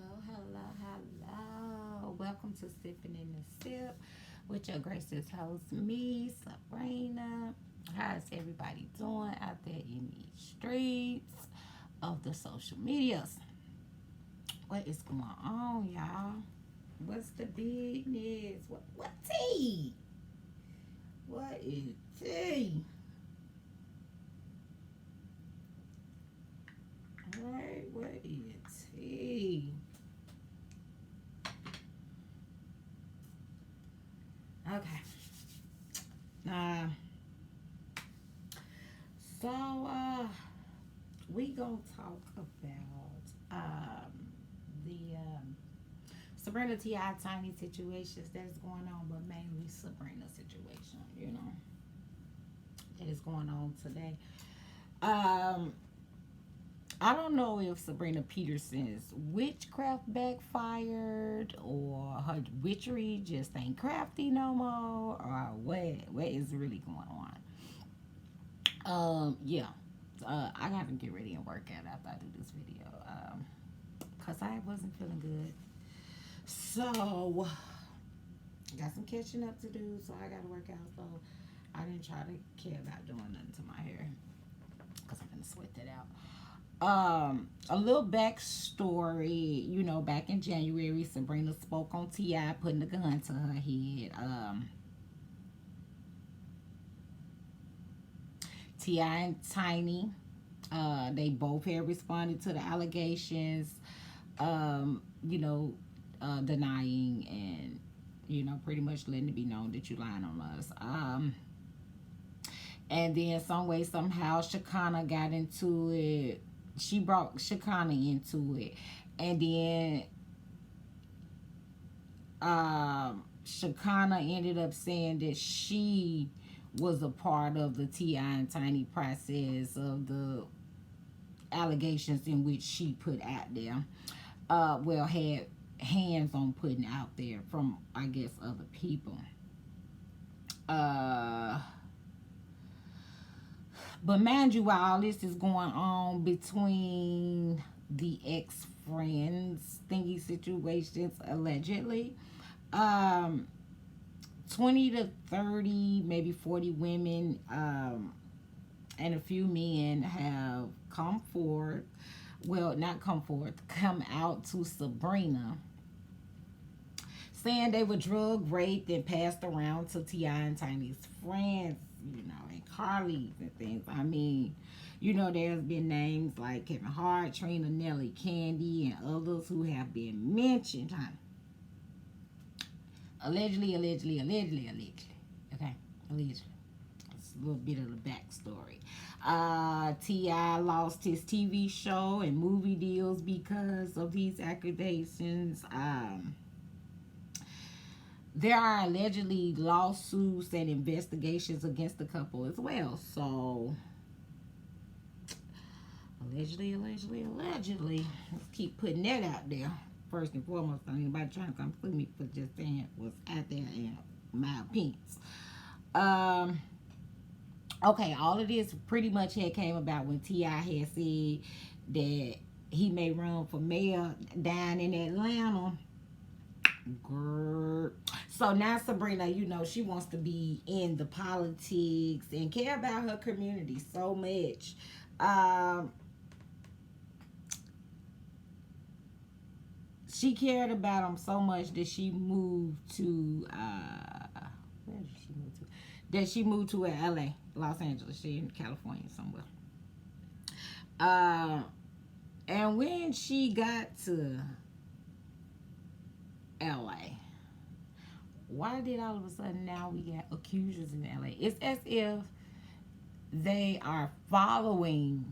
hello. Welcome to Sipping in the Sip with your gracious host, me, Sabrina. How's everybody doing out there in these streets of the social medias? What is going on, y'all? What's the business? What tea? What is tea? Alright, what is tea? Okay. Uh, so we gonna talk about the Sabrina Ti Tiny situations that's going on, but mainly Sabrina situation, that is going on today. Um, I don't know if Sabrina Peterson's witchcraft backfired or her witchery just ain't crafty no more or what is really going on. Yeah. I gotta get ready and work out after I do this video. Cause I wasn't feeling good. So got some catching up to do, so I gotta work out. So I didn't try to care about doing nothing to my hair. Cause I'm gonna sweat that out. A little backstory, back in January, Sabrina spoke on Ti putting the gun to her head. Ti and Tiny, they both had responded to the allegations, denying and pretty much letting it be known that you lying on us. And then some way somehow Shakana got into it. She brought Shakana into it, and then Shakana ended up saying that she was a part of the Ti and Tiny process of the allegations in which she put out there. Had hands on putting out there from, I guess, other people. But mind you, while all this is going on between the ex friends thingy situations, allegedly, um, 20 to 30, maybe 40 women and a few men have come forward. Well, not come forward, come out to Sabrina saying they were drug raped and passed around to Ti and Tiny's friends, and Carly's and things. I mean, there's been names like Kevin Hart, Trina, Nelly, Candy, and others who have been mentioned, honey. Allegedly. Okay, allegedly. It's a little bit of the backstory. Ti lost his TV show and movie deals because of these accusations. There are allegedly lawsuits and investigations against the couple as well. So, allegedly. Let's keep putting that out there. First and foremost, I ain't anybody trying to come for me for just saying what's out there in my opinions. Okay, all of this pretty much had came about when Ti had said that he may run for mayor down in Atlanta. Grr. So now Sabrina, she wants to be in the politics and care about her community so much. She cared about him so much that she moved to where did she move to? That she moved to LA, Los Angeles. She in California somewhere. And when she got to LA, why did all of a sudden now we got accusers in LA? It's as if they are following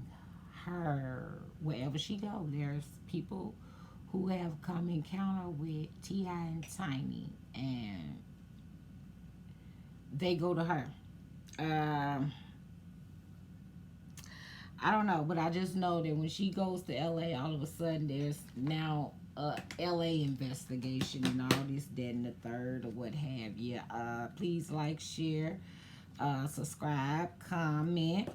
her wherever she goes. There's people who have come encounter with Ti and Tiny, and they go to her. I don't know, but I just know that when she goes to LA, all of a sudden there's now a LA investigation and all this, that, and the third, or what have you. Please like, share, subscribe, comment.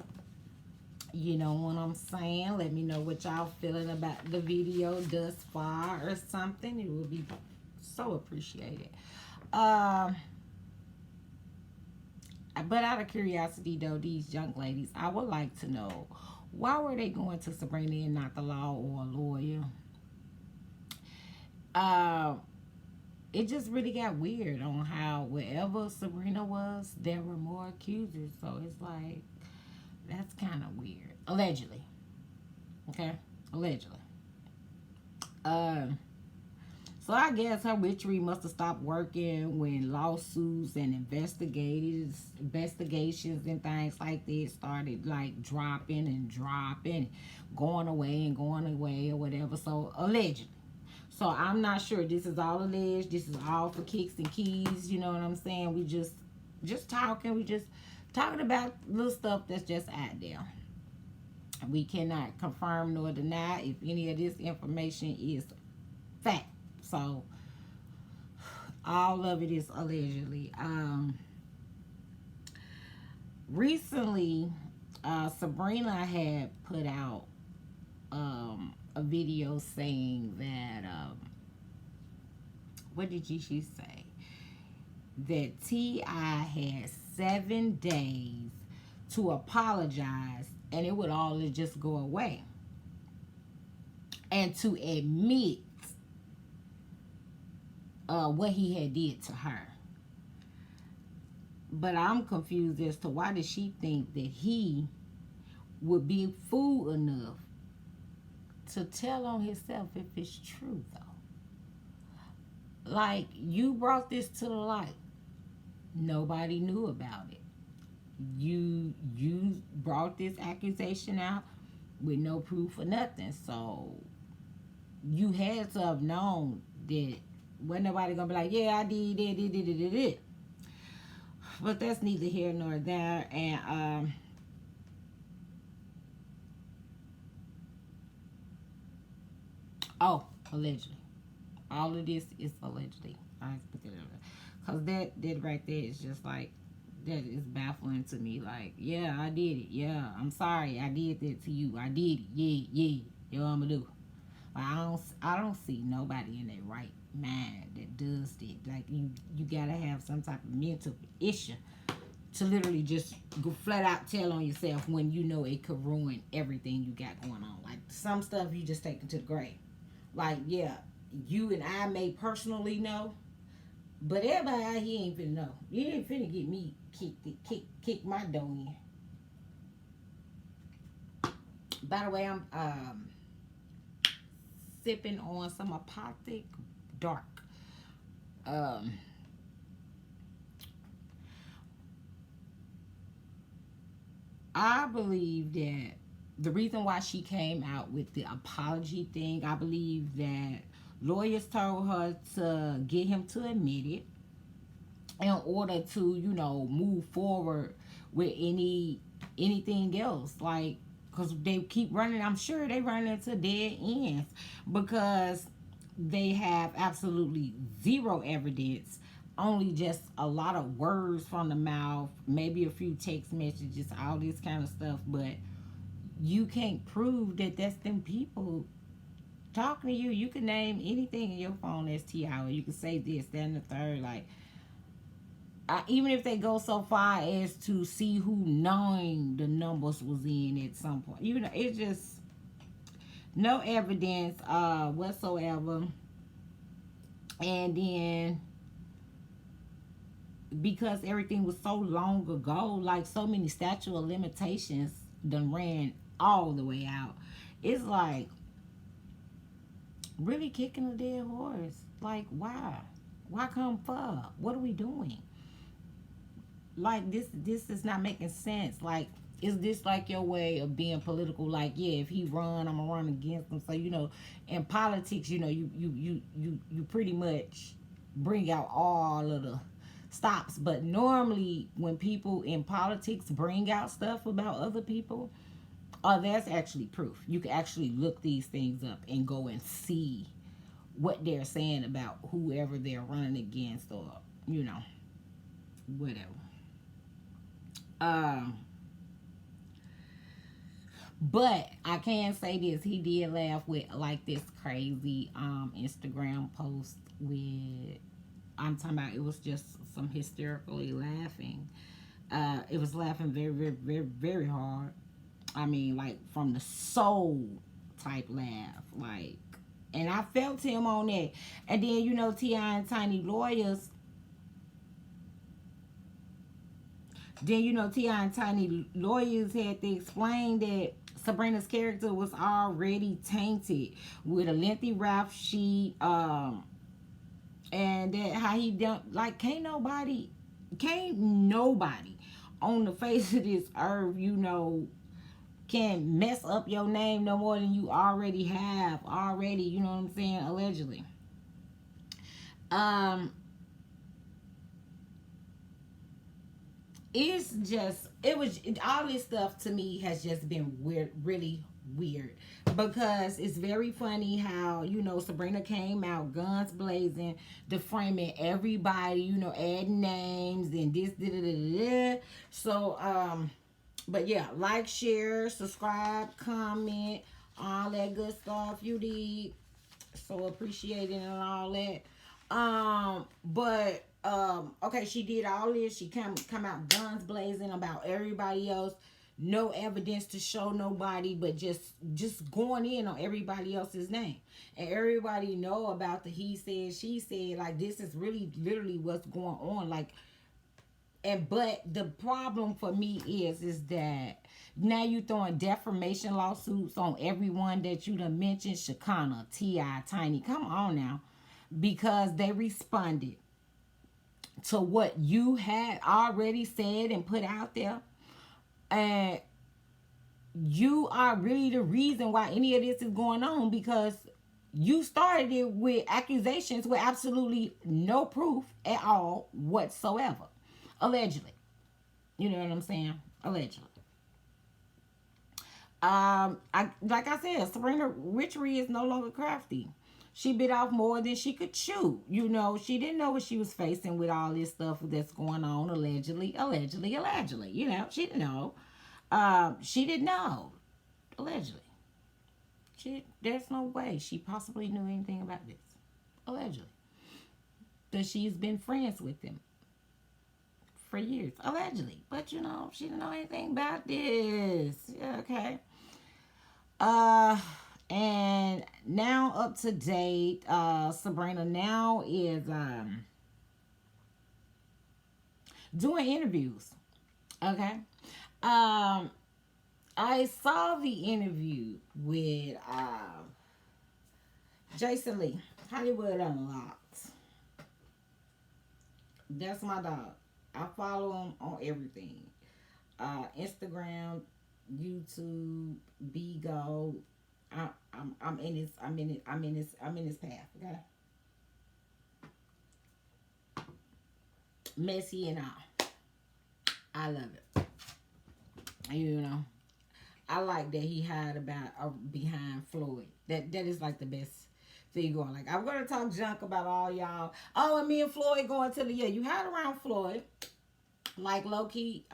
You know what I'm saying? Let me know what y'all feeling about the video thus far or something. It would be so appreciated. Um, but out of curiosity, though, these young ladies, I would like to know, why were they going to Sabrina and not the law or a lawyer? Uh, it just really got weird on how wherever Sabrina was, there were more accusers. So it's like, that's kind of weird. Allegedly. Okay? Allegedly. Um, so I guess her witchery must have stopped working when lawsuits and investigations and things like this started like dropping, going away or whatever. So allegedly. So I'm not sure. This is all alleged. This is all for kicks and keys. You know what I'm saying? We just talking. We just talking about little stuff that's just out there. We cannot confirm nor deny if any of this information is fact. So all of it is allegedly. Recently, Sabrina had put out a video saying that what did she say? That T.I. had 7 days to apologize and it would all just go away. And to admit what he had did to her. But I'm confused as to why did she think that he would be fool enough to tell on himself if it's true, though. Like, you brought this to the light. Nobody knew about it. You brought this accusation out with no proof or nothing. So you had to have known that wasn't nobody gonna be like, yeah, I did. But that's neither here nor there. And oh, allegedly. All of this is allegedly. Because that right there is just like, that is baffling to me. Like, yeah, I did it. Yeah, I'm sorry. I did that to you. I did it. Yeah. You know what I'm gonna do? Like, I don't see nobody in their right mind that does that. Like, you gotta have some type of mental issue to literally just go flat out tell on yourself when you know it could ruin everything you got going on. Like, some stuff you just take to the grave. Like, yeah, you and I may personally know, but everybody out here ain't finna know. You ain't finna get me kick my dough in. By the way, I'm sipping on some Apothic Dark. I believe that the reason why she came out with the apology thing, I believe that lawyers told her to get him to admit it in order to, move forward with anything else. Like, because they keep running, I'm sure they run into dead ends because they have absolutely zero evidence, only just a lot of words from the mouth, maybe a few text messages, all this kind of stuff, but you can't prove that that's them people talking to you. You can name anything in your phone as T.I., or you can say this, that, and the third. Like, even if they go so far as to see who knowing the numbers was in at some point, it's just no evidence whatsoever. And then because everything was so long ago, like, so many statute of limitations done ran all the way out. It's like really kicking a dead horse. Like, why come for? What are we doing? Like, this is not making sense. Like, is this like your way of being political? Like, yeah, if he run, I'm gonna run against him. So, in politics, you pretty much bring out all of the stops. But normally when people in politics bring out stuff about other people, that's actually proof. You can actually look these things up and go and see what they're saying about whoever they're running against, or whatever. But I can say this, he did laugh with like this crazy Instagram post with, I'm talking about, it was just some hysterically laughing. It was laughing very, very, very, very hard. I mean, like from the soul type laugh, like, and I felt him on that. And then Ti and Tiny Lawyers. Then Ti and Tiny Lawyers had to explain that Sabrina's character was already tainted with a lengthy rap sheet, and that how he don't like can't nobody on the face of this earth, can mess up your name no more than you already have already, you know what I'm saying, allegedly. Um it's just it was all this stuff to me has just been weird, really weird, because it's very funny how Sabrina came out guns blazing, deframing everybody, adding names and this da, da, da, da. So but yeah, like, share, subscribe, comment, all that good stuff you did. So appreciated and all that. But okay, she did all this. She come out guns blazing about everybody else. No evidence to show nobody, but just going in on everybody else's name. And everybody know about the he said, she said, like this is really literally what's going on. Like, but the problem for me is that now you throwing defamation lawsuits on everyone that you done mentioned, Shakana, T.I., Tiny. Come on now. Because they responded to what you had already said and put out there. And you are really the reason why any of this is going on, because you started it with accusations with absolutely no proof at all whatsoever. Allegedly. You know what I'm saying? Allegedly. Like I said, Sabrina Witchery is no longer crafty. She bit off more than she could chew. She didn't know what she was facing with all this stuff that's going on, allegedly, allegedly, allegedly. She didn't know. She didn't know, allegedly. There's no way she possibly knew anything about this, allegedly. That she's been friends with them for years, allegedly. But she didn't know anything about this. Yeah, okay. And now up to date, Sabrina now is doing interviews. Okay. I saw the interview with Jason Lee, Hollywood Unlocked. That's my dog. I follow him on everything. Instagram, YouTube, Bigo. I'm in his path, okay? Messy and all. I love it. I like that he hide behind Floyd. That is like the best thing going. Like, I'm gonna talk junk about all y'all. Oh, and me and Floyd going to the you hide around Floyd. Like low key,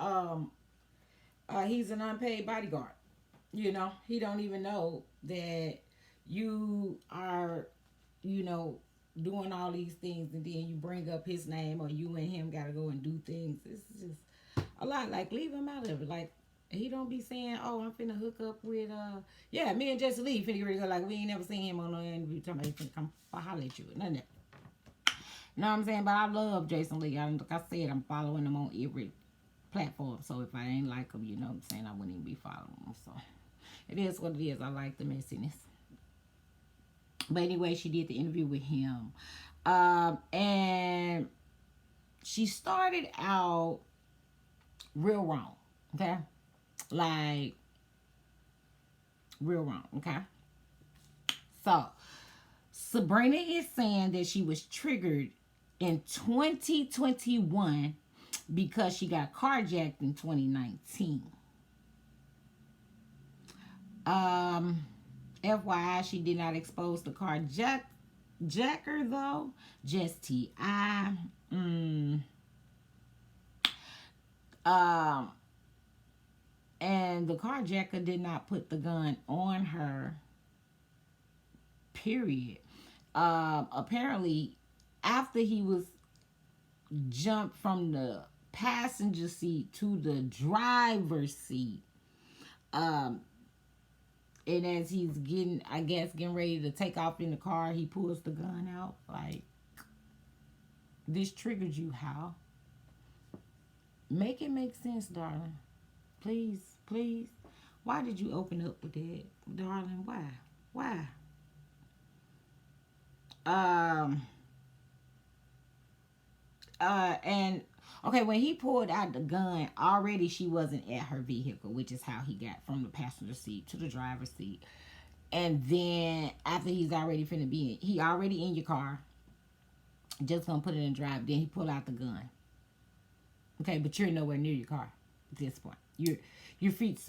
he's an unpaid bodyguard. He don't even know that you are, doing all these things, and then you bring up his name, or you and him gotta go and do things. It's just a lot. Like, leave him out of it. Like, he don't be saying, "Oh, I'm finna hook up with yeah, me and Jesse Lee finna get ready to go." Like, we ain't never seen him on no interview talking about he finna come holler at you. None of that. You know what I'm saying? But I love Jason Lee. Like I said, I'm following him on every platform. So if I ain't like him, you know what I'm saying, I wouldn't even be following him. So it is what it is. I like the messiness. But anyway, she did the interview with him. And she started out real wrong. Okay? Like, real wrong. Okay? So, Sabrina is saying that she was triggered in 2021 because she got carjacked in 2019. FYI, she did not expose the carjacker though. Just T.I. And the carjacker did not put the gun on her, period. Apparently, after he was jumped from the passenger seat to the driver's seat, um, and as he's getting, I guess, getting ready to take off in the car, he pulls the gun out. Like, this triggered you, how? Make it make sense, darling. Please, please. Why did you open up with that, darling? Why? Why? Um. And okay, when he pulled out the gun, already she wasn't at her vehicle, which is how he got from the passenger seat to the driver's seat. And then after he's already finna be in, he already in your car, just gonna put it in drive. Then he pulled out the gun. Okay, but you're nowhere near your car at this point. You're feet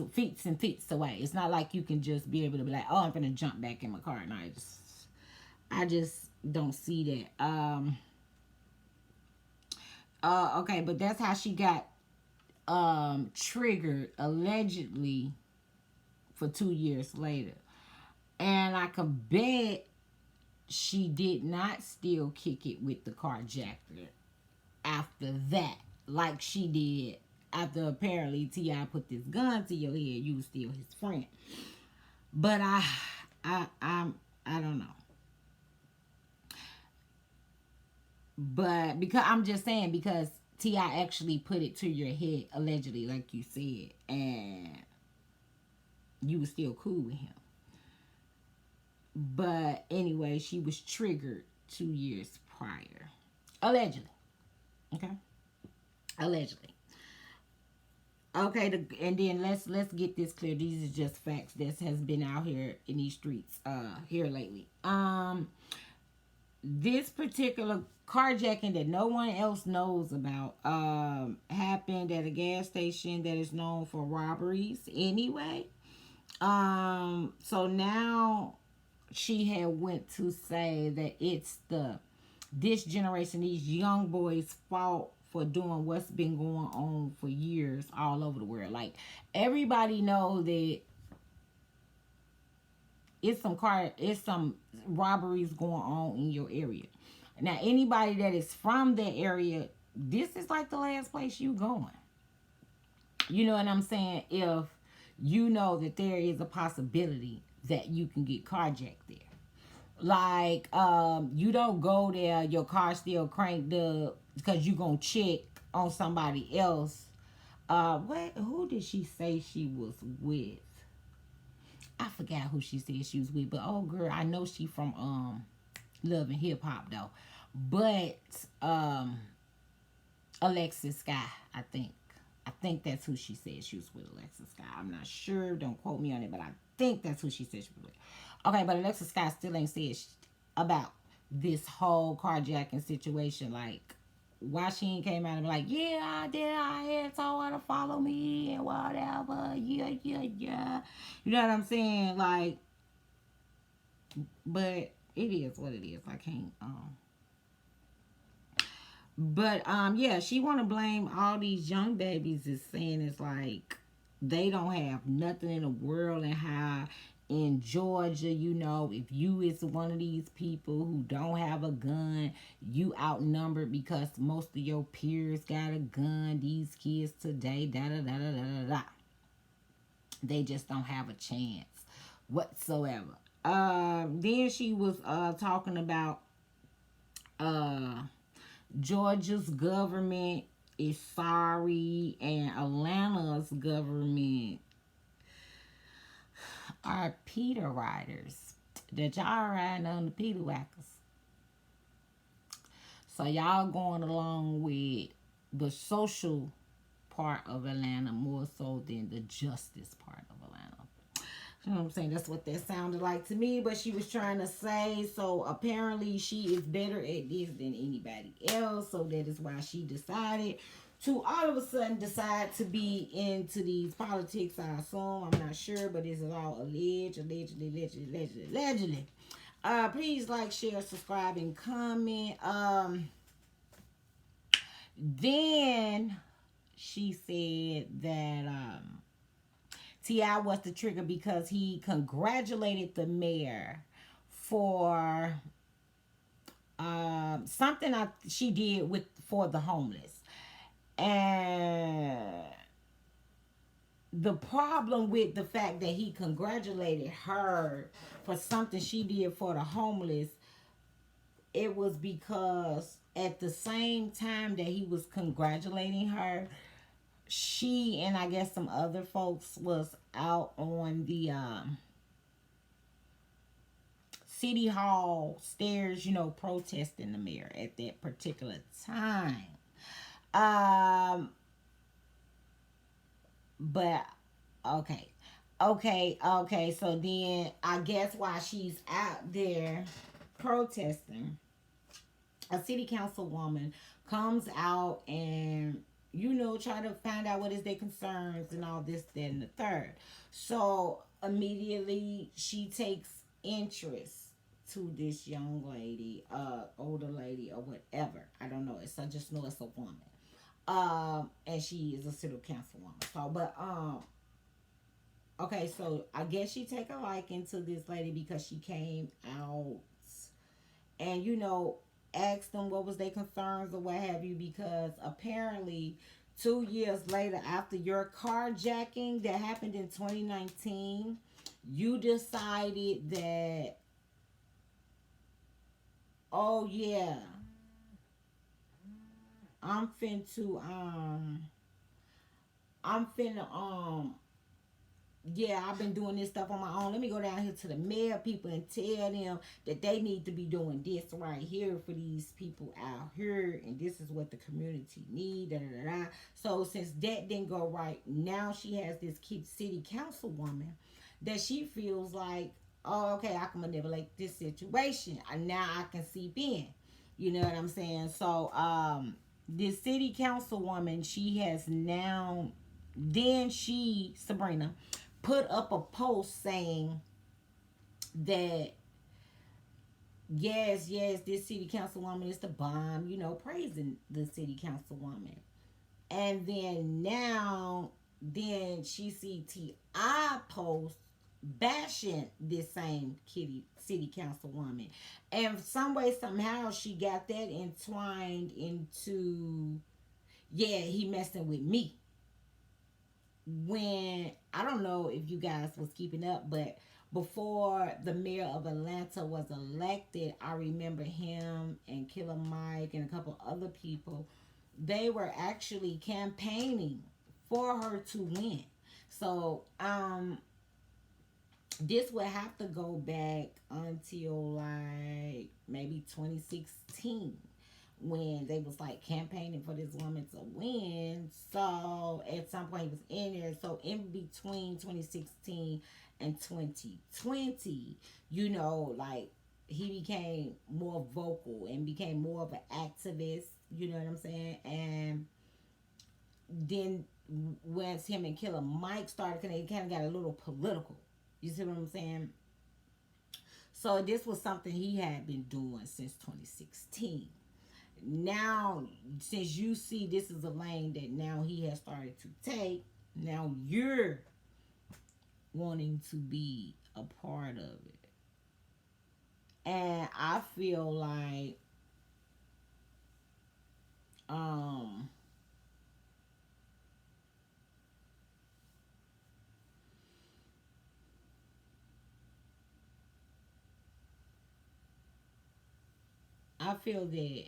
and feet away. It's not like you can just be able to be like, oh, I'm gonna jump back in my car. No, I just don't see that. Okay, but that's how she got triggered allegedly for 2 years later. And I could bet she did not still kick it with the carjacker after that, like she did after apparently T.I. put this gun to your head. You was still his friend. But I don't know. But because I'm just saying, because T.I. actually put it to your head allegedly, like you said, and you were still cool with him. But anyway, she was triggered 2 years prior, allegedly. Okay, allegedly. Okay, and then let's get this clear. These are just facts that has been out here in these streets here lately. This particular carjacking that no one else knows about happened at a gas station that is known for robberies anyway. So now she had went to say that it's this generation, these young boys' fault for doing what's been going on for years all over the world. Like, everybody know that it's some robberies going on in your area. Now, anybody that is from that area, this is like the last place you going. You know what I'm saying? If you know that there is a possibility that you can get carjacked there. Like, you don't go there, your car still cranked up, because you gonna check on somebody else. Who did she say she was with? I forgot who she said she was with, but oh girl, I know she from Love and Hip Hop though. But Alexis Sky, I think that's who she said she was with, Alexis Sky. I'm not sure, don't quote me on it, but I think that's who she said she was with. Okay, but Alexis Sky still ain't said about this whole carjacking situation. Like, why she ain't came out and be like, yeah, I did, I had told her to follow me and whatever, yeah. You know what I'm saying? Like, but it is what it is. I can't, but, yeah, she want to blame all these young babies as saying it's like they don't have nothing in the world, and how in Georgia, you know, if you is one of these people who don't have a gun, you outnumbered because most of your peers got a gun. These kids today, da-da-da-da-da-da-da. They just don't have a chance whatsoever. Then she was talking about Georgia's government is sorry, and Atlanta's government are Peter riders. That y'all riding on the Peter whackers. So y'all going along with the social part of Atlanta more so than the justice part of Atlanta. You know what I'm saying? That's what that sounded like to me. But she was trying to say, so apparently she is better at this than anybody else. So that is why she decided to all of a sudden decide to be into these politics, I assume. I'm not sure, but this is all allegedly. Please like, share, subscribe, and comment. Then she said that Ti was the trigger because he congratulated the mayor for something she did with for the homeless. And the problem with the fact that he congratulated her for something she did for the homeless, it was because at the same time that he was congratulating her, she and I guess some other folks was out on the city hall stairs, protesting the mayor at that particular time. Um, but okay. Okay. So then I guess while she's out there protesting, a city councilwoman comes out and try to find out what is their concerns and all this, that, and the third. So immediately she takes interest to this young lady, older lady or whatever. I don't know. I just know it's a woman. And she is a city councilwoman. So, but okay, so I guess she take a liking to this lady because she came out and asked them what was their concerns or what have you, because apparently 2 years later, after your carjacking that happened in 2019, you decided that, oh yeah, I'm I'm finna yeah, I've been doing this stuff on my own. Let me go down here to the mayor people and tell them that they need to be doing this right here for these people out here, and this is what the community need. Da, da, da, da. So since that didn't go right, now she has this city councilwoman that she feels like, oh, okay, I can manipulate this situation, and now I can seep in. You know what I'm saying? So this city councilwoman, she has now, then she, Sabrina, put up a post saying that yes, this city councilwoman is the bomb, praising the city councilwoman. And then now, then she see T.I. post bashing this same city councilwoman. And some way, somehow, she got that entwined into, yeah, he messing with me. When I don't know if you guys was keeping up, but before the mayor of Atlanta was elected, I remember him and Killer Mike and a couple other people, they were actually campaigning for her to win. So this would have to go back until like maybe 2016, when they was like campaigning for this woman to win. So at some point he was in there. So in between 2016 and 2020, like he became more vocal and became more of an activist. You know what I'm saying? And then once him and Killer Mike started, it kind of got a little political. You see what I'm saying? So this was something he had been doing since 2016. Now, since you see this is a lane that now he has started to take, now you're wanting to be a part of it. And I feel like um I feel that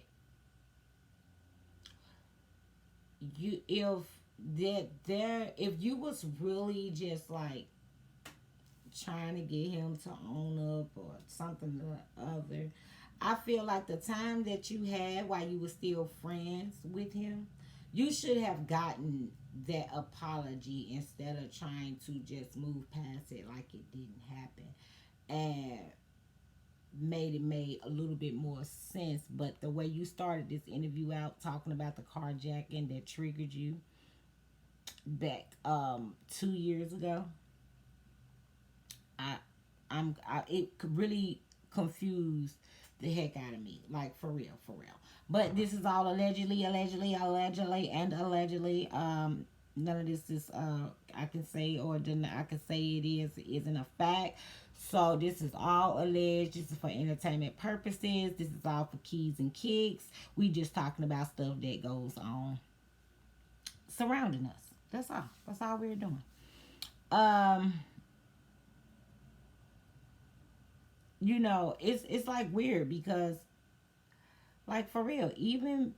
you if you was really just like trying to get him to own up or something or other, I feel like the time that you had while you were still friends with him, you should have gotten that apology instead of trying to just move past it like it didn't happen, and made a little bit more sense. But the way you started this interview out talking about the carjacking that triggered you back 2 years ago, I it could really confuse the heck out of me, like for real, for real. But this is all allegedly, and allegedly. None of this is I can say or deny. I can say it isn't a fact. So this is all alleged. This is for entertainment purposes. This is all for keys and kicks. We just talking about stuff that goes on surrounding us. That's all. That's all we're doing. Um, it's like weird because like for real, even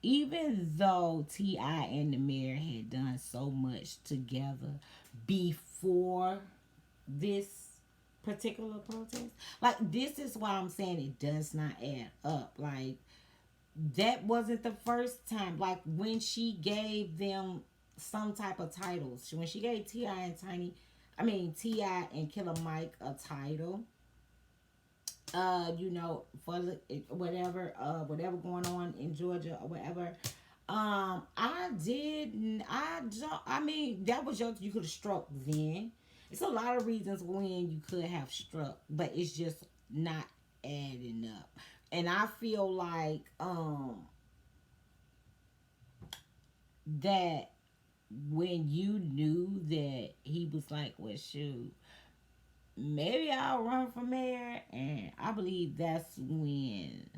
though T.I. and the mayor had done so much together before this particular protest, like this is why I'm saying it does not add up. Like that wasn't the first time. Like when she gave them some type of titles, when she gave Ti and Killer Mike a title, for the whatever going on in Georgia or whatever. I did. I don't. I mean, that was you could have struck then. It's a lot of reasons when you could have struck, but it's just not adding up. And I feel like that when you knew that he was like, well, shoot, maybe I'll run for mayor, and I believe that's when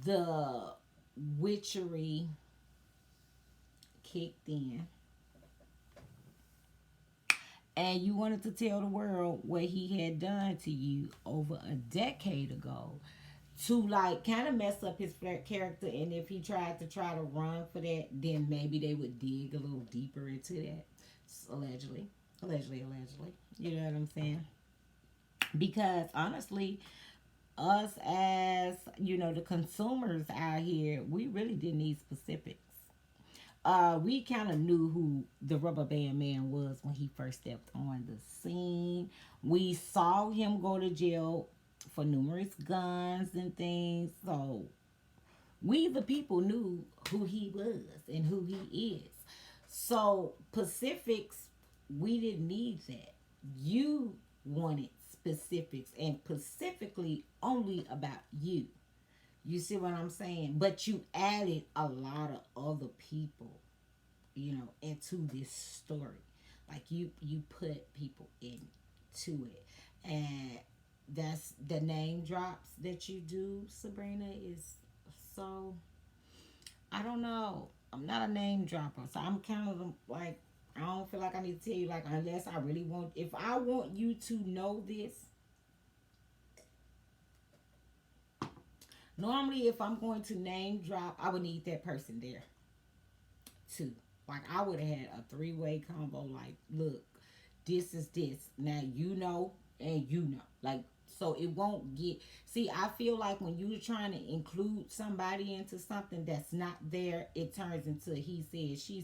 the witchery kicked in. And you wanted to tell the world what he had done to you over a decade ago to like kind of mess up his character. And if he tried to run for that, then maybe they would dig a little deeper into that. Allegedly. Allegedly. You know what I'm saying? Because honestly, us as, the consumers out here, we really didn't need specifics. We kind of knew who the rubber band man was when he first stepped on the scene. We saw him go to jail for numerous guns and things. So we, the people, knew who he was and who he is. So Pacifics, we didn't need that. You wanted specifics and specifically only about you. You see what I'm saying? But you added a lot of other people, into this story. Like you put people into it. And that's the name drops that you do, Sabrina, is so I don't know. I'm not a name dropper. So I'm kind of like I don't feel like I need to tell you like unless I really want if I want you to know this. Normally, if I'm going to name drop, I would need that person there too. Like I would have had a three-way combo. Like, look, this is this. Now you know, and you know. Like, so it won't get. See, I feel like when you're trying to include somebody into something that's not there, it turns into he said, she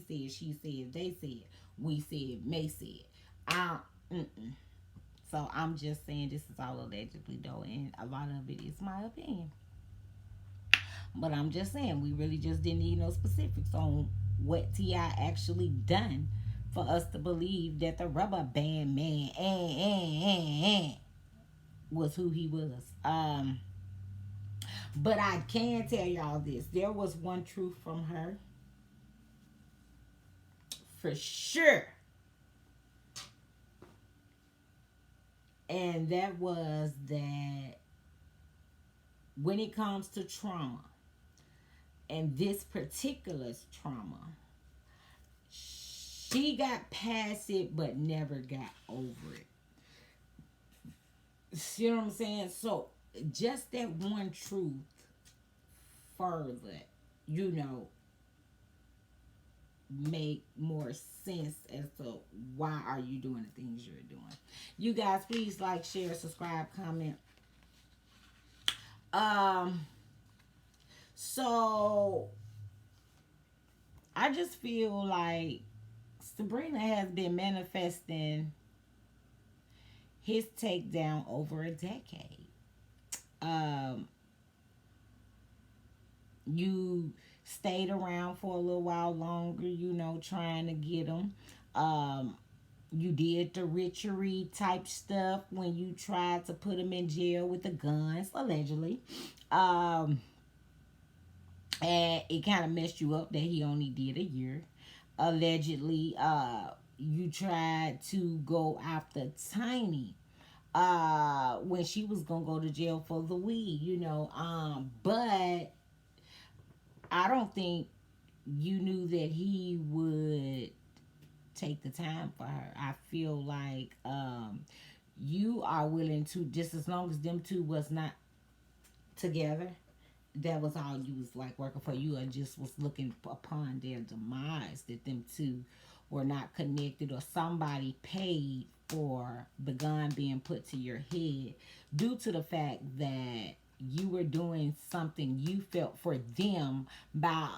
said, they said, we said, may said. I, mm-mm. So I'm just saying this is all allegedly though, and a lot of it is my opinion. But I'm just saying, we really just didn't need no specifics on what T.I. actually done for us to believe that the rubber band man was who he was. But I can tell y'all this. There was one truth from her. For sure. And that was that when it comes to trauma, and this particular trauma, she got past it but never got over it. See what I'm saying? So just that one truth further, make more sense as to why are you doing the things you're doing. You guys, please like, share, subscribe, comment. So I just feel like Sabrina has been manifesting his takedown over a decade. You stayed around for a little while longer, trying to get him. You did the witchery type stuff when you tried to put him in jail with the guns, allegedly. and it kind of messed you up that he only did a year. Allegedly, you tried to go after Tiny when she was gonna go to jail for the weed, but I don't think you knew that he would take the time for her. I feel like you are willing to, just as long as them two was not together, that was all you was like working for. You, or just was looking upon their demise, that them two were not connected, or somebody paid for the gun being put to your head due to the fact that you were doing something you felt for them by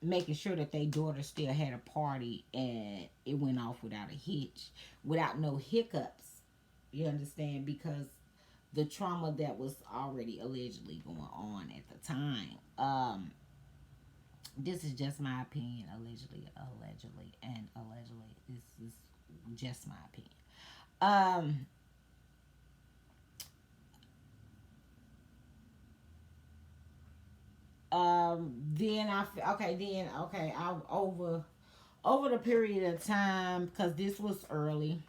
making sure that their daughter still had a party and it went off without a hitch, without no hiccups. You understand? Because the trauma that was already allegedly going on at the time. This is just my opinion. Allegedly. This is just my opinion. Um, then I over the period of time, because this was early,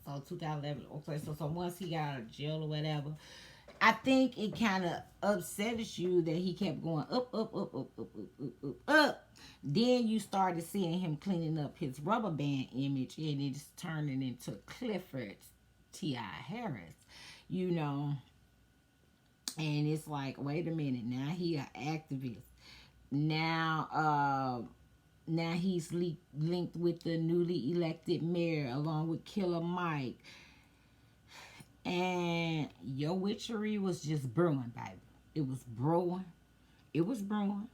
so 2011. Okay, so once he got out of jail or whatever, I think it kind of upsets you that he kept going up. Then you started seeing him cleaning up his rubber band image, and it's turning into Clifford T.I. Harris, you know. And it's like, wait a minute, now he an activist. Now, now he's linked with the newly elected mayor, along with Killer Mike. And your witchery was just brewing, baby. It was brewing. It was brewing.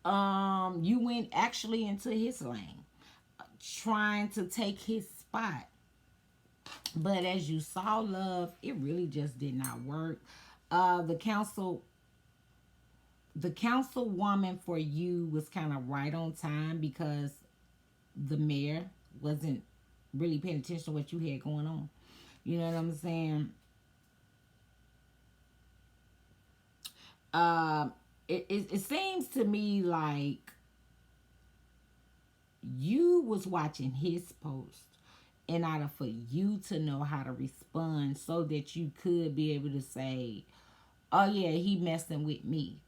You went actually into his lane, trying to take his spot. But as you saw, love, it really just did not work. The councilwoman for you was kind of right on time, because the mayor wasn't really paying attention to what you had going on. You know what I'm saying? It seems to me like you was watching his post in order for you to know how to respond, so that you could be able to say, oh yeah, he messing with me,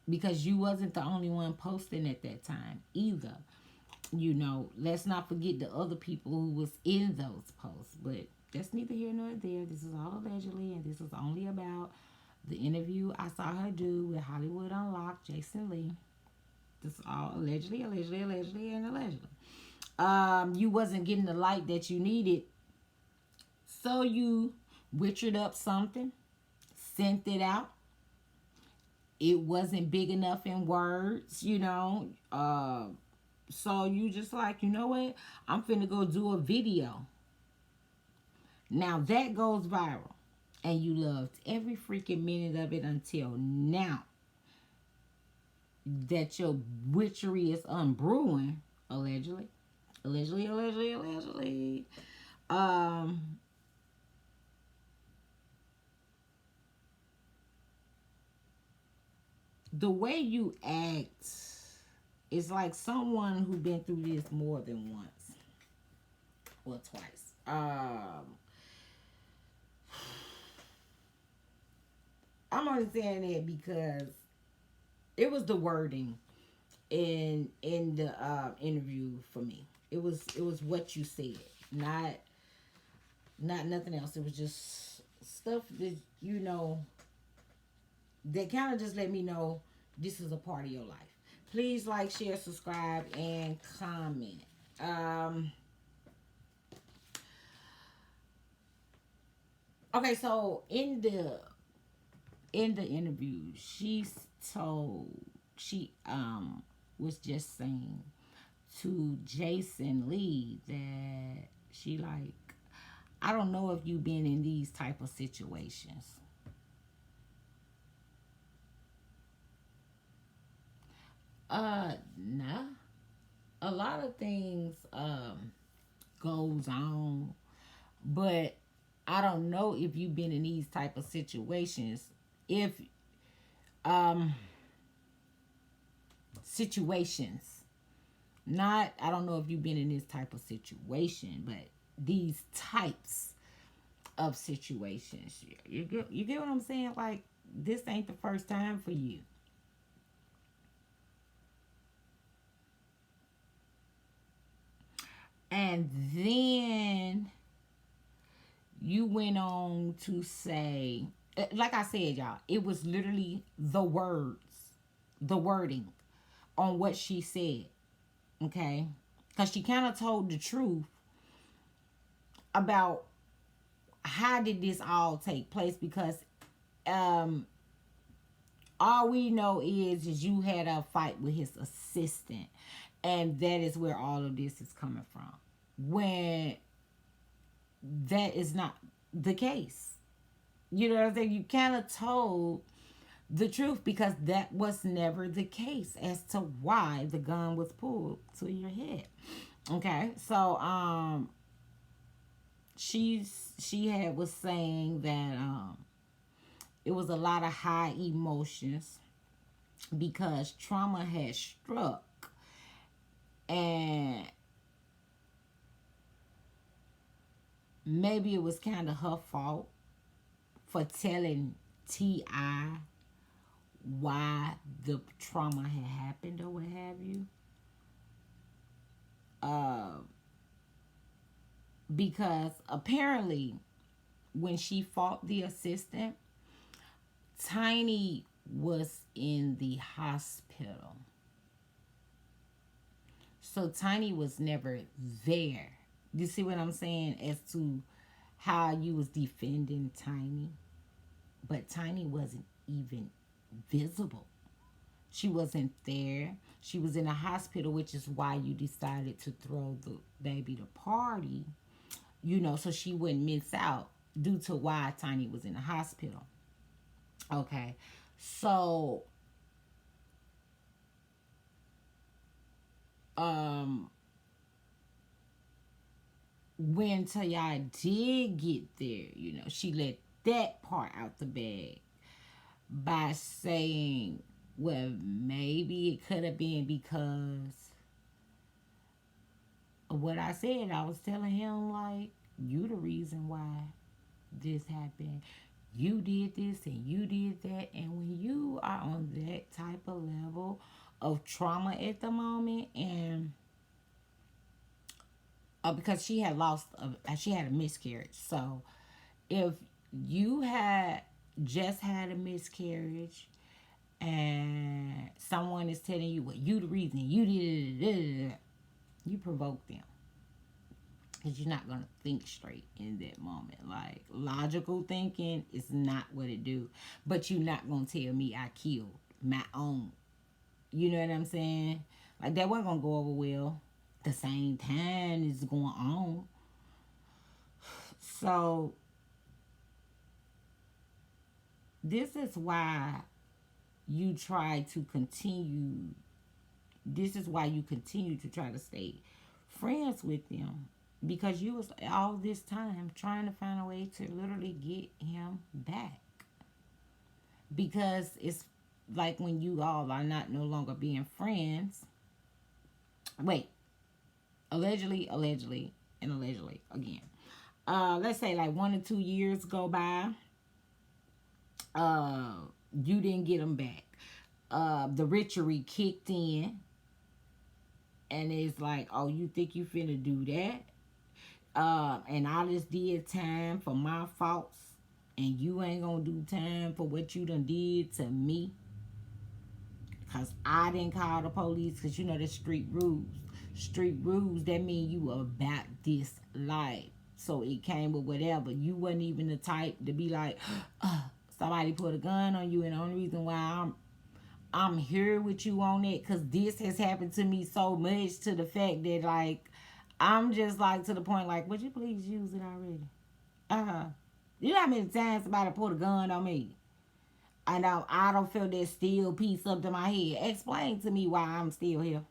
because you wasn't the only one posting at that time either. Let's not forget the other people who was in those posts, but that's neither here nor there. This is all allegedly, and this is only about the interview I saw her do with Hollywood Unlocked, Jason Lee. This is all allegedly, and allegedly. You wasn't getting the light that you needed, so you witchered up something, sent it out. It wasn't big enough in words. So you just like, you know what? I'm finna go do a video. Now that goes viral. And you loved every freaking minute of it until now that your witchery is unbrewing, allegedly. Allegedly. Um, the way you act is like someone who been through this more than once or twice. I'm only saying that because it was the wording in the interview for me. It was what you said, not nothing else. It was just stuff that that kind of just let me know this is a part of your life. Please like, share, subscribe, and comment. Okay, so in the interview, told she was just saying to Jason Lee that she like, I don't know if you've been in these type of situations. Nah. A lot of things goes on, but I don't know if you've been in these type of situations. If um situations. Not, I don't know if you've been in this type of situation, but these types of situations. You get what I'm saying? Like, this ain't the first time for you. And then you went on to say, like I said, y'all, it was literally the words, the wording on what she said. Okay? Because she kind of told the truth about how did this all take place, because um all we know is you had a fight with his assistant, and that is where all of this is coming from, when that is not the case. You know what I'm saying? You kind of told the truth, because that was never the case as to why the gun was pulled to your head. Okay, so she had was saying that it was a lot of high emotions because trauma had struck, and maybe it was kind of her fault for telling Ti why the trauma had happened or what have you. uh because apparently when she fought the assistant, Tiny was in the hospital. So Tiny was never there. You see what I'm saying? As to how you was defending Tiny. But Tiny wasn't even visible. She wasn't there. She was in a hospital, which is why you decided to throw the baby the party, so she wouldn't miss out due to why Tiny was in the hospital. Okay. So, um, when Tayai did get there, she let that part out the bag by saying, well, maybe it could have been because of what I said. I was telling him, like, you the reason why this happened. You did this and you did that. And when you are on that type of level of trauma at the moment, and because she had a miscarriage. So if you had just had a miscarriage and someone is telling you, well, you the reason, you did it, you provoke them. Because you're not going to think straight in that moment. Like, logical thinking is not what it do. But you're not going to tell me I killed my own. You know what I'm saying? Like, that wasn't going to go over well. The same time is going on. So, this is why you try to continue. This is why you continue to try to stay friends with them, because you was all this time trying to find a way to literally get him back. Because it's like when you all are not no longer being friends. Wait, allegedly, and allegedly again. Let's say like 1 or 2 years go by. Uh, you didn't get him back. The witchery kicked in, and it's like, oh, you think you finna do that? And I just did time for my faults, and you ain't gonna do time for what you done did to me. Cause I didn't call the police, cause the street rules. Street rules, that mean you about this life. So it came with whatever. You wasn't even the type to be like, somebody put a gun on you, and the only reason why I'm here with you on it, cause this has happened to me so much, to the fact that, like, I'm just like to the point, like, would you please use it already? You know how many times somebody put a gun on me? And I don't feel that steel piece up to my head. Explain to me why I'm still here.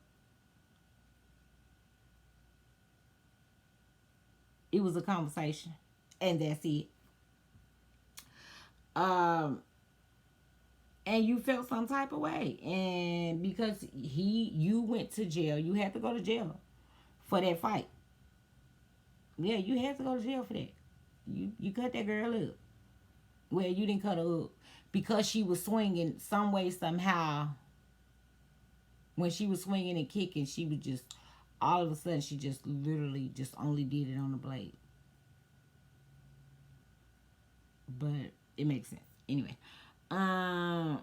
It was a conversation, and that's it. Um, and you felt some type of way, and because you went to jail, you had to go to jail for that fight. Yeah, you had to go to jail for that. You cut that girl up. Well, you didn't cut her up because she was swinging some way somehow. When she was swinging and kicking, she was just all of a sudden she just literally just only did it on the blade. But it makes sense anyway. Um,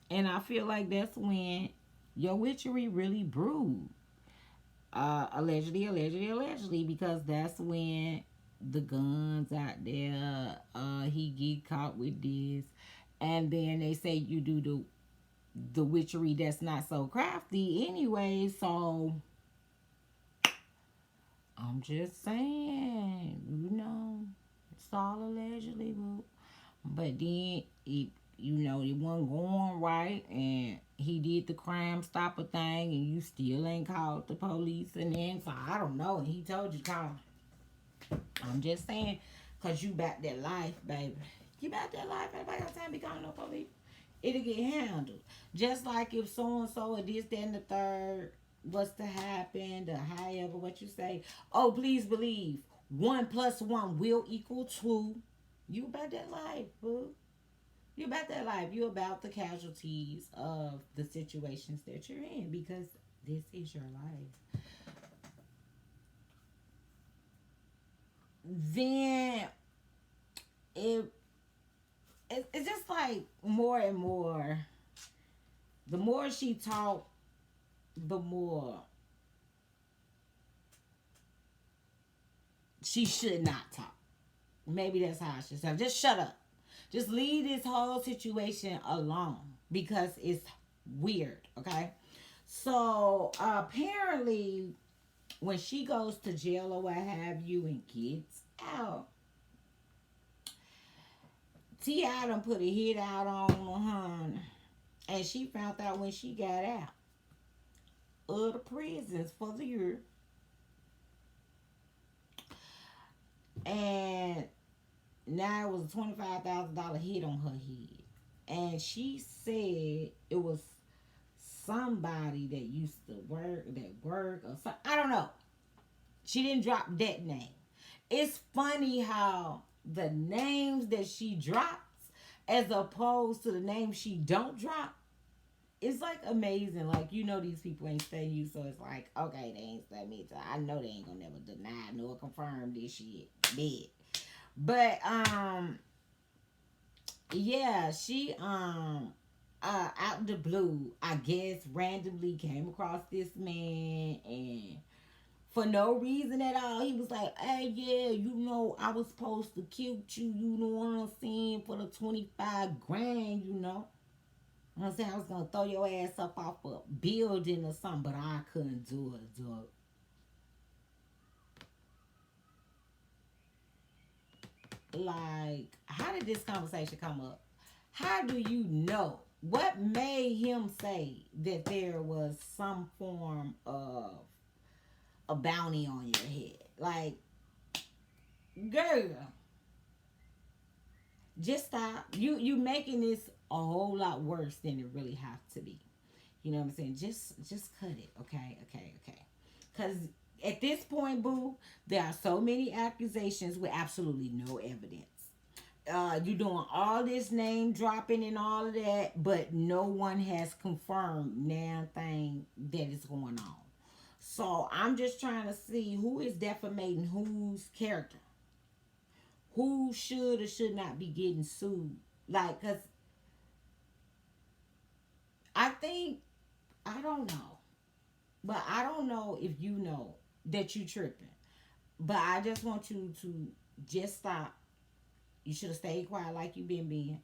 and I feel like that's when your witchery really brewed. Allegedly, because that's when the guns out there. He get caught with this, and then they say you do the witchery that's not so crafty anyway. So I'm just saying, it's all allegedly, but then it wasn't going right, and he did the Crime Stopper thing, and you still ain't called the police, and then so I don't know. And he told you to call. I'm just saying, cause you back that life, baby. You back that life, baby. By the time be calling no police, it'll get handled. Just like if so and so or this, that, and the third was to happen, the however what you say. Oh, please believe 1 + 1 will equal 2. You about that life, boo. You about that life. You about the casualties of the situations that you're in because this is your life. Then it it's just like more and more. The more she talked, the more she should not talk. Maybe that's how I should say. Just shut up. Just leave this whole situation alone because it's weird, okay? So apparently, when she goes to jail or what have you and gets out, T.I. done put a hit out on her, and she found out when she got out of the prisons for the year. And now it was a $25,000 hit on her head. And she said it was somebody that used to work or something. I don't know. She didn't drop that name. It's funny how the names that she drops as opposed to the names she don't drop. It's like amazing. Like, these people ain't studying you, so it's like, okay, they ain't studying me. So I know they ain't gonna never deny nor confirm this shit. Dead. But yeah, she out the blue, I guess randomly came across this man, and for no reason at all, he was like, hey, yeah, I was supposed to kill you, you know what I'm saying, for the 25 grand, I'm saying I was gonna throw your ass up off a building or something, but I couldn't do it, dog. Like, how did this conversation come up? How do you know? What made him say that there was some form of a bounty on your head? Like, girl, just stop. You making this a whole lot worse than it really has to be. You know what I'm saying? Just cut it, okay? Because at this point, boo, there are so many accusations with absolutely no evidence. You doing all this name dropping and all of that, but no one has confirmed now thing that is going on. So I'm just trying to see who is defamating whose character, who should or should not be getting sued. Like, cause I think I don't know, but I don't know if you know that you tripping. But I just want you to just stop. You should have stayed quiet like you been being.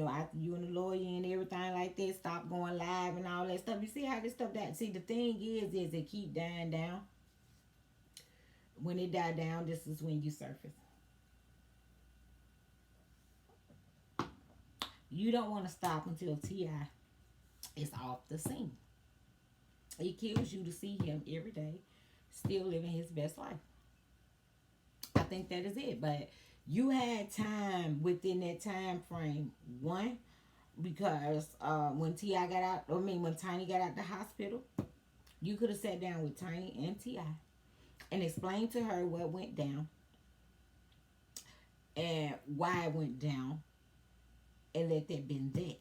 After you and the lawyer and everything like that, stop going live and all that stuff. You see how this stuff that see the thing is it keep dying down. When it die down, this is when you surface. You don't want to stop until T.I. is off the scene. It kills you to see him every day, still living his best life. I think that is it. But you had time within that time frame. One, because when T.I. got out, when Tiny got out the hospital, you could have sat down with Tiny and T.I. and explained to her what went down and why it went down, and let that been that.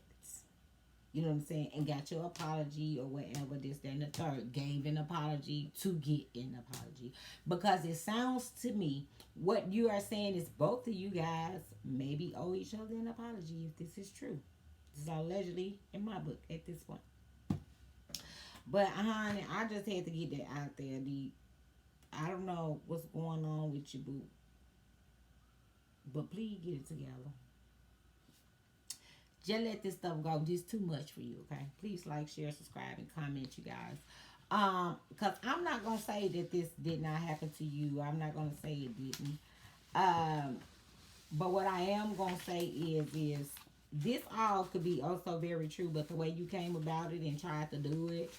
You know what I'm saying? And got your apology or whatever, this, that, and the third. Gave an apology to get an apology. Because it sounds to me, what you are saying is both of you guys maybe owe each other an apology if this is true. This is allegedly in my book at this point. But honey, I just had to get that out there. I don't know what's going on with you, boo. But please get it together. Just let this stuff go. This too much for you, okay? Please like, share, subscribe, and comment, you guys. Because I'm not going to say that this did not happen to you. I'm not going to say it didn't. But what I am going to say is this all could be also very true, but the way you came about it and tried to do it,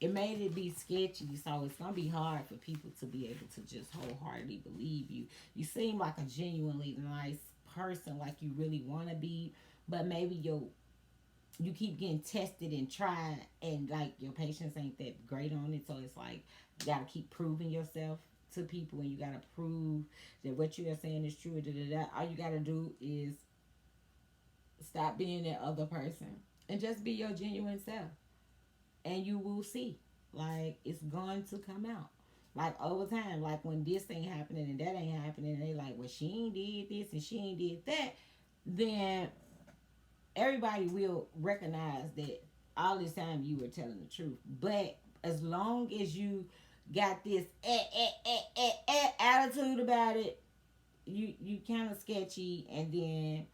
it made it be sketchy. So it's going to be hard for people to be able to just wholeheartedly believe you. You seem like a genuinely nice person, like you really want to be. But maybe you keep getting tested and tried, and like your patience ain't that great on it. So it's like you gotta keep proving yourself to people, and you gotta prove that what you are saying is true. All you gotta do is stop being that other person and just be your genuine self, and you will see. Like it's going to come out. Like over time, like when this ain't happening and that ain't happening, and they like, well, she ain't did this and she ain't did that, then everybody will recognize that all this time you were telling the truth. But as long as you got this attitude about it, you kind of sketchy, and then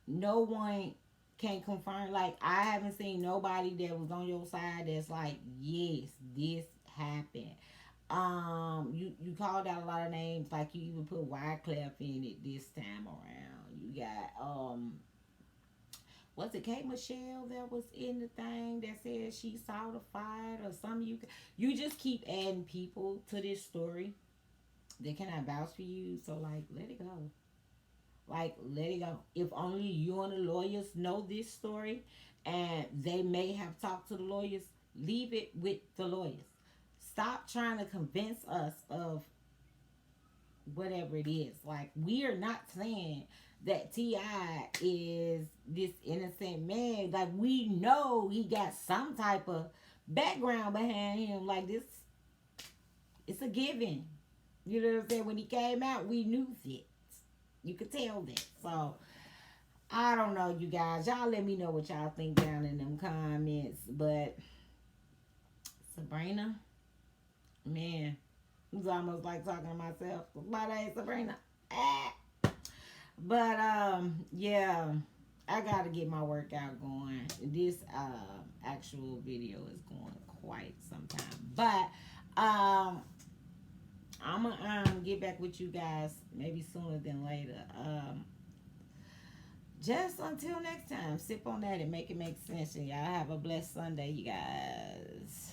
no one can confirm. Like I haven't seen nobody that was on your side that's like, yes, this happened. You called out a lot of names, like you even put Wyclef in it this time around. You got was it Kate Michelle that was in the thing that said she saw the fight or something? You just keep adding people to this story that cannot vouch for you. So like, let it go. Like, let it go. If only you and the lawyers know this story, and they may have talked to the lawyers, leave it with the lawyers. Stop trying to convince us of whatever it is. Like, we are not saying that T.I. is this innocent man. Like, we know he got some type of background behind him. Like, this, it's a given. You know what I'm saying? When he came out, we knew that. You could tell that. So, I don't know, you guys. Y'all let me know what y'all think down in them comments. But, Sabrina, man, it's almost like talking to myself. My name Sabrina. Ah. But yeah, I gotta get my workout going. This actual video is going quite some time. But I'm gonna get back with you guys maybe sooner than later. Just until next time, sip on that and make it make sense. And y'all have a blessed Sunday, you guys.